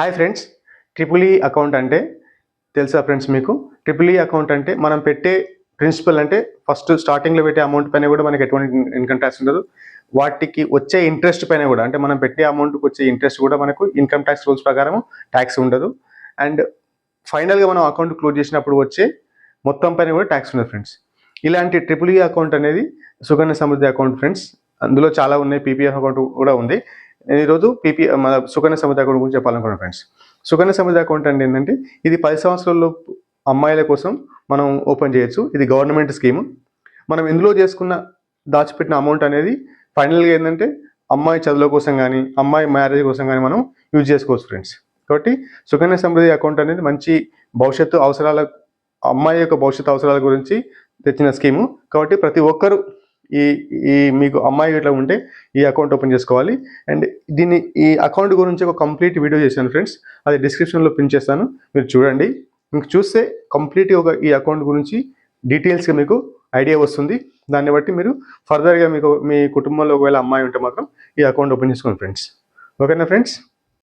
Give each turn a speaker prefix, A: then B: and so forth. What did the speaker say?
A: Hi friends, triple E account అంటే తెలుసా friends మీకు? ట్రిపుల్ ఈ అకౌంట్ అంటే మనం పెట్టే ప్రిన్సిపల్ అంటే ఫస్ట్ స్టార్టింగ్లో పెట్టే అమౌంట్ పైన కూడా మనకి ఎటువంటి ఇన్కమ్ ట్యాక్స్ ఉండదు. వాటికి వచ్చే ఇంట్రెస్ట్ పైన కూడా అంటే మనం పెట్టే అమౌంట్కి వచ్చే ఇంట్రెస్ట్ కూడా మనకు ఇన్కమ్ ట్యాక్స్ రూల్స్ ప్రకారం ట్యాక్స్ ఉండదు. అండ్ ఫైనల్గా మనం అకౌంట్ క్లోజ్ చేసినప్పుడు వచ్చే మొత్తం పైన కూడా ట్యాక్స్ ఉండదు ఫ్రెండ్స్. ఇలాంటి ట్రిపుల్ ఈ అకౌంట్ అనేది సుకన్య సమృద్ధి అకౌంట్ ఫ్రెండ్స్. అందులో చాలా ఉన్నాయి, పీపీఎఫ్ అకౌంట్ కూడా ఉంది. నేను ఈరోజు మన సుకన్య సమృద్ధి అకౌంట్ గురించి చెప్పాలనుకున్నాను ఫ్రెండ్స్. సుకన్య సమృద్ధి అకౌంట్ అంటే ఏంటంటే ఇది 10 సంవత్సరాలలోపు అమ్మాయిల కోసం మనం ఓపెన్ చేయొచ్చు. ఇది గవర్నమెంట్ స్కీమ్. మనం ఇందులో చేసుకున్న దాచిపెట్టిన అమౌంట్ అనేది ఫైనల్గా ఏంటంటే అమ్మాయి చదువుల కోసం కానీ అమ్మాయి మ్యారేజ్ కోసం కానీ మనం యూజ్ చేసుకోవచ్చు ఫ్రెండ్స్. కాబట్టి సుకన్య సమృద్ధి అకౌంట్ అనేది మంచి భవిష్యత్తు అవసరాల అమ్మాయి యొక్క భవిష్యత్తు అవసరాల గురించి తెచ్చిన స్కీము. కాబట్టి ప్రతి ఒక్కరూ ఈ ఈ మీకు అమ్మాయి ఇట్లా ఉంటే ఈ అకౌంట్ ఓపెన్ చేసుకోవాలి. అండ్ ఈ అకౌంట్ గురించి ఒక కంప్లీట్ వీడియో చేశాను ఫ్రెండ్స్, అది డిస్క్రిప్షన్లో పిన్ చేస్తాను, మీరు చూడండి. మీకు చూస్తే కంప్లీట్గా ఈ అకౌంట్ గురించి డీటెయిల్స్గా మీకు ఐడియా వస్తుంది. దాన్ని బట్టి మీరు ఫర్దర్గా మీ కుటుంబంలో ఒకవేళ అమ్మాయి ఉంటే మాత్రం ఈ అకౌంట్ ఓపెన్ చేసుకోండి ఫ్రెండ్స్. ఓకేనా ఫ్రెండ్స్?